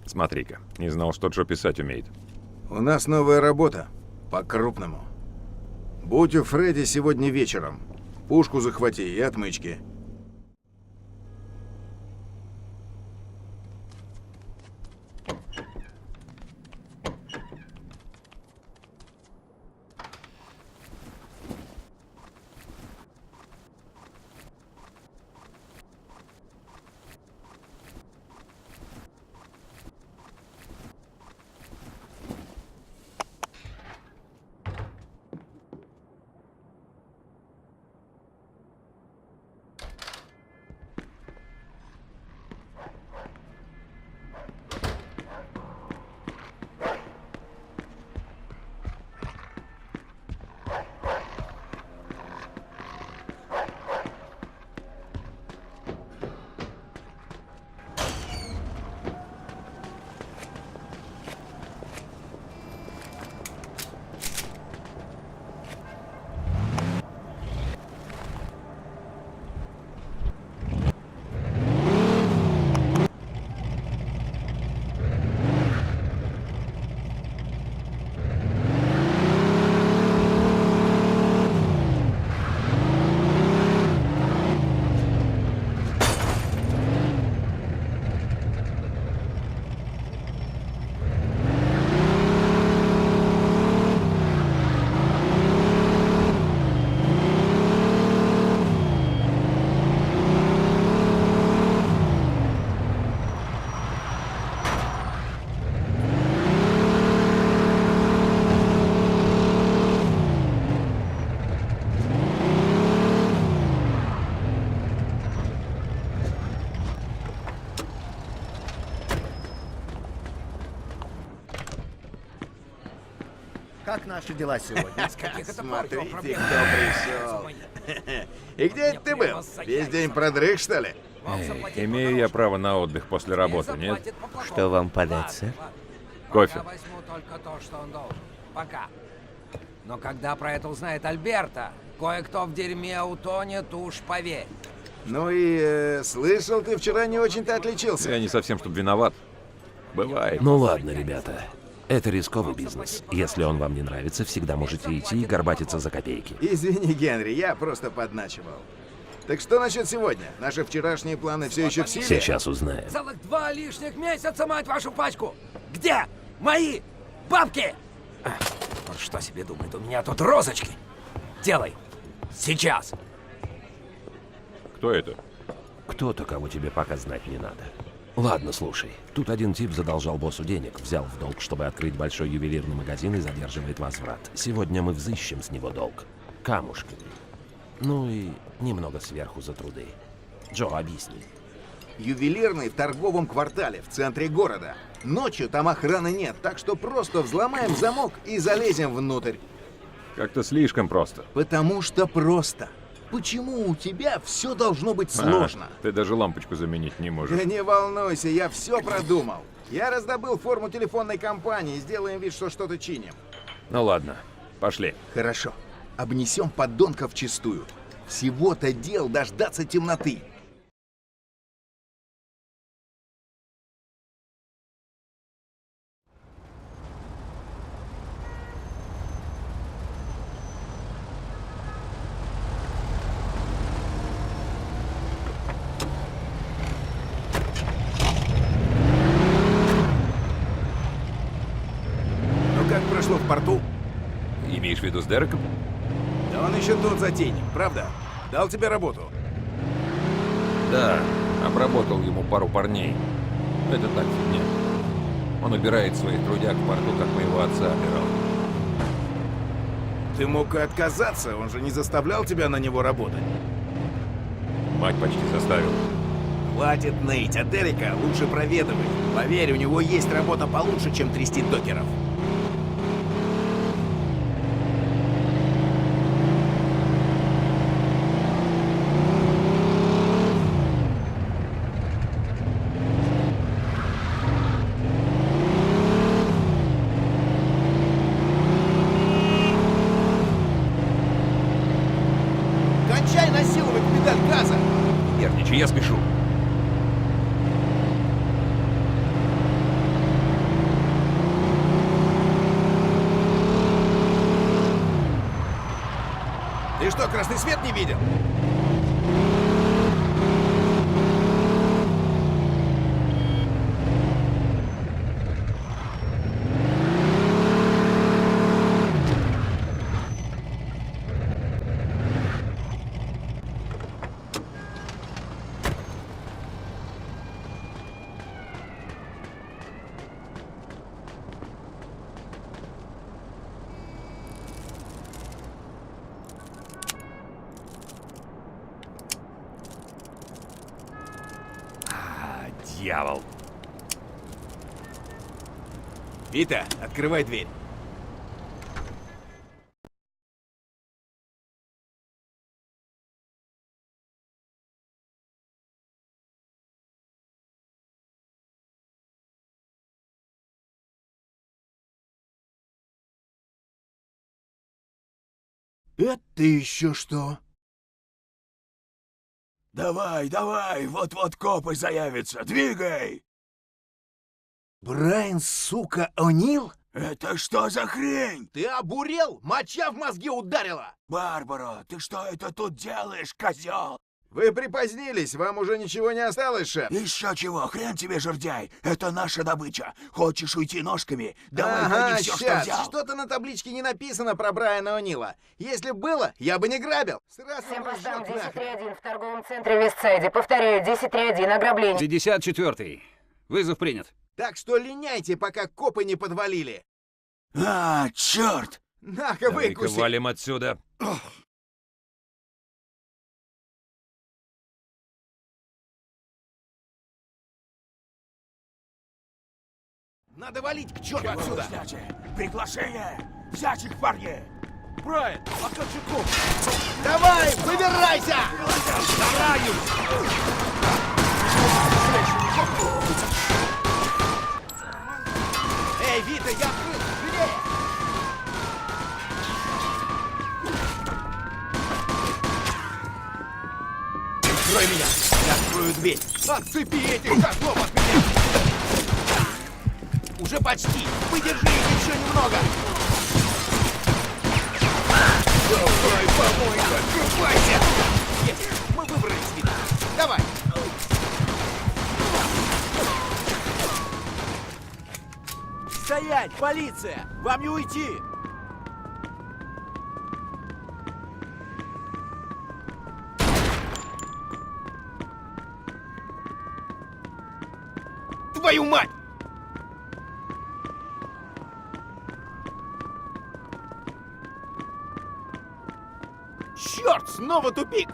Смотри-ка, не знал, что Джо писать умеет. У нас новая работа. По-крупному. Будь у Фредди сегодня вечером. Пушку захвати и отмычки. Как наши дела сегодня? Смотрите, кто пришел. И где это ты был? Весь день продрых, что ли? Эй, имею я право на отдых после работы, нет? Что вам подать, сэр? Кофе. Возьму только то, что он должен. Пока. Но когда про это узнает Альберто, кое-кто в дерьме утонет, уж поверь. Ну и слышал, ты вчера не очень-то отличился. Я не совсем, чтобы виноват. Бывает. Ну ладно, ребята. Это рисковый бизнес. Если он вам не нравится, всегда можете идти и горбатиться за копейки. Извини, Генри, я просто подначивал. Так что насчет сегодня? Наши вчерашние планы все еще в силе? Сейчас узнаем. Целых 2 лишних месяца, мать вашу пачку! Где мои бабки? Он что себе думает? У меня тут розочки. Делай. Сейчас. Кто это? Кто-то, кого тебе пока знать не надо. Ладно, слушай. Тут один тип задолжал боссу денег, взял в долг, чтобы открыть большой ювелирный магазин и задерживает возврат. Сегодня мы взыщем с него долг. Камушками. Ну и немного сверху за труды. Джо, объясни. Ювелирный в торговом квартале, в центре города. Ночью там охраны нет, так что просто взломаем замок и залезем внутрь. Как-то слишком просто. Потому что просто. Почему у тебя все должно быть сложно? Ты даже лампочку заменить не можешь. Да не волнуйся, я все продумал. Я раздобыл форму телефонной компании, сделаем вид, что что-то чиним. Ну ладно, пошли. Хорошо. Обнесем подонков вчистую. Всего-то дел дождаться темноты. Ну как прошло в порту? Имеешь в виду с Дереком? Да он еще тот затейник, правда? Дал тебе работу. Да, обработал ему пару парней. Это так, фигня. Он убирает своих трудяг в порту, как моего отца обирал. Ты мог и отказаться, он же не заставлял тебя на него работать. Мать почти заставил. Хватит ныть, а Дерека лучше проведывай. Поверь, у него есть работа получше, чем трясти докеров. что, красный свет не видел? Дьявол. Вита, открывай дверь. Это еще что? Давай, давай, вот-вот копы заявятся, двигай! Брайан, сука, О'Нил? Это что за хрень? Ты обурел? Моча в мозги ударила! Барбара, ты что это тут делаешь, козел? Вы припозднились, вам уже ничего не осталось, шеф? Еще чего, хрен тебе, жердяй, это наша добыча. Хочешь уйти ножками? Давай Ага, гони все, что щас. взял. Что-то на табличке не написано про Брайана О'Нила. Если б было, я бы не грабил. Сразу Всем в постам расчет нахрен. 10.3.1 в торговом центре Вестсайде. Повторяю, 10.3.1, ограбление. 54-й. Вызов принят. Так что линяйте, пока копы не подвалили. А, черт! На-ка, Давай-ка выкуси. валим отсюда. Надо валить к черту Чего отсюда. вы ждете? Приглашение! Взять их, парни! Брайан, а как же коп? Давай, выбирайся! Эй, Вита, я открыл! Живее! Открой меня! Я открою дверь! Отцепи этих козлов от меня! Уже почти! Выдержи их еще немного! Давай, помойка, открывайся! Есть! Мы выбрались, Вита! Давай! Стоять, полиция! Вам не уйти! Твою мать! Черт, снова тупик!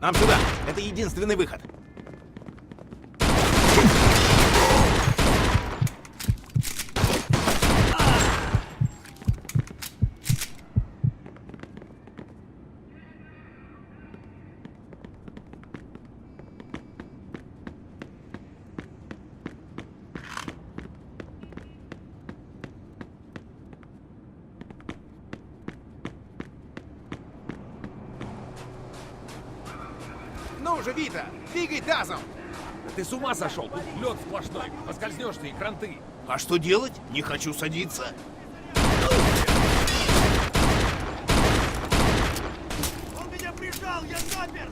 Нам сюда! Это единственный выход! Ну же, Вита, двигай тазом! Ты с ума сошел? Тут лед сплошной. Поскользнешься и кранты. А что делать? Не хочу садиться. Он меня прижал, я запер!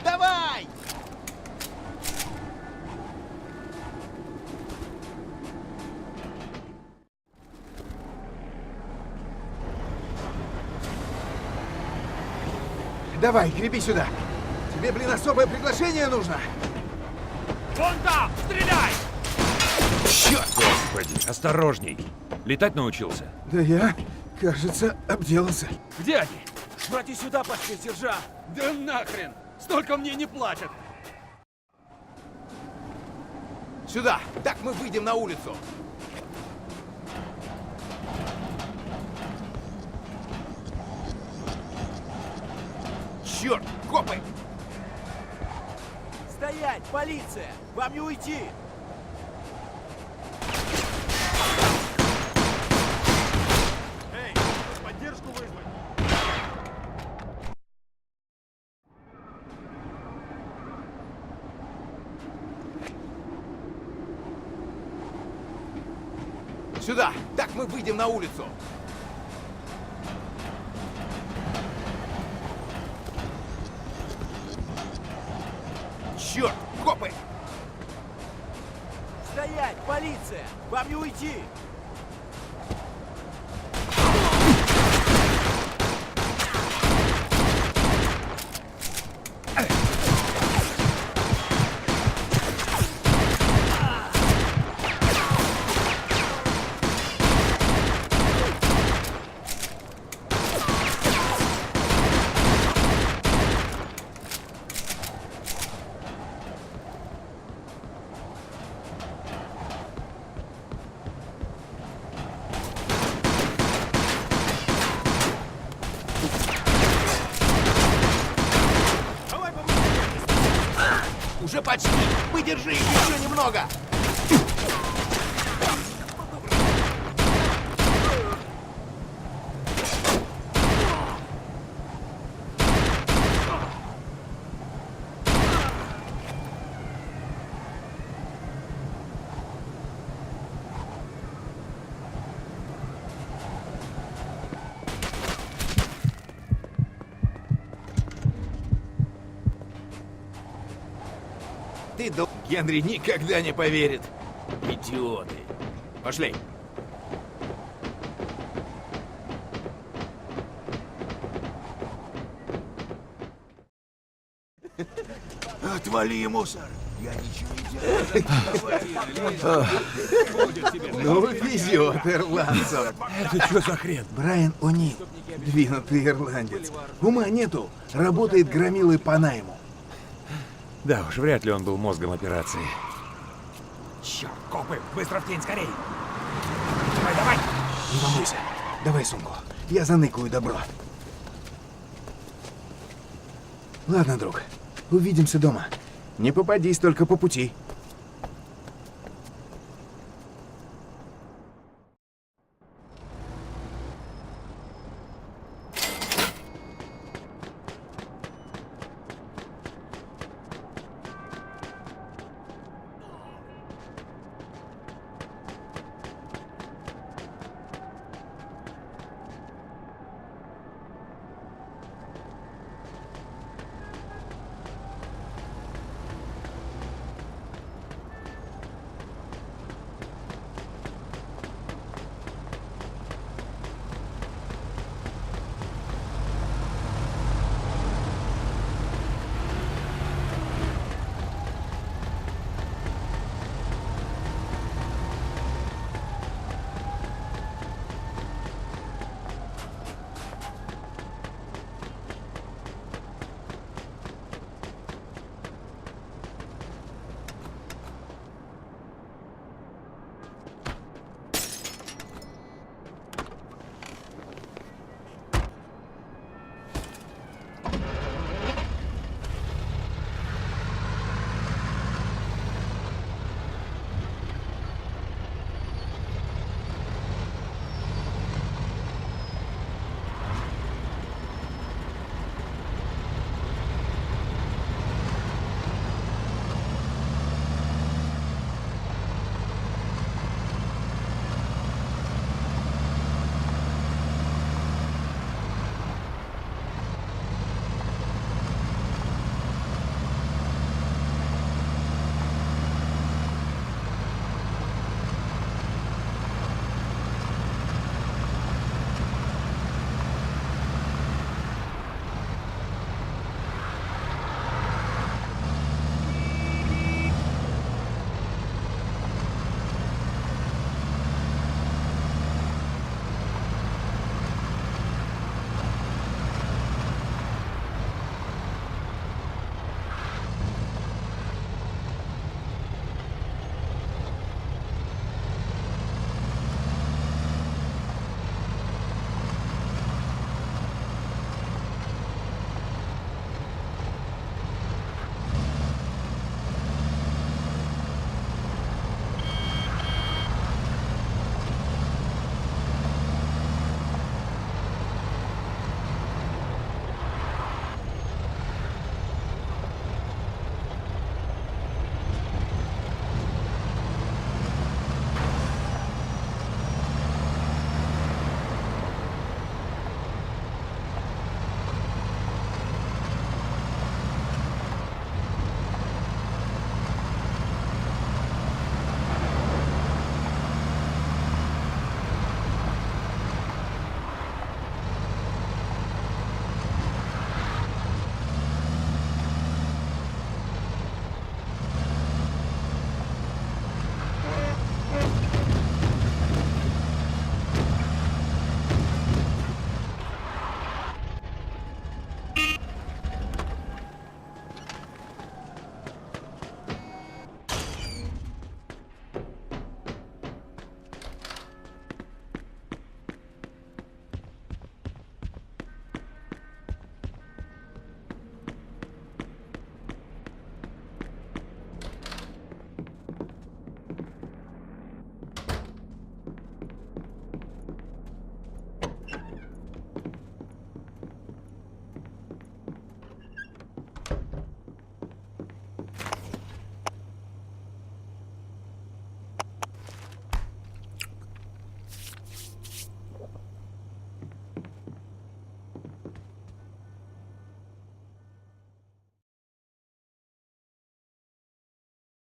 Давай! Давай, греби сюда. Тебе, блин, особое приглашение нужно. Вон там! Стреляй! Черт! Господи, осторожней. Летать научился? Да я, кажется, обделался. Где они? Шмати сюда, пошли, сержант. Да нахрен! Столько мне не платят. Сюда! Так мы выйдем на улицу. Черт, копы! Стоять, полиция! Вам не уйти! Эй, поддержку вызвать! Сюда! Так мы выйдем на улицу! Черт, копы! Стоять, полиция! Вам не уйти! Уже почти! Выдержи их еще немного! Ты Генри никогда не поверит. Идиоты. Пошли. Отвали, мусор! Я ничего не делаю. Ну, везет ирландцам. Это что за хрен? Брайан О'Нил, двинутый ирландец. Ума нету, работает громилой по найму. Да уж, вряд ли он был мозгом операции. Черт, копы! Быстро в тень, скорей! Давай, давай! Не волнуйся, давай сумку, я заныкаю добро. Ладно, друг, увидимся дома. Не попадись только по пути.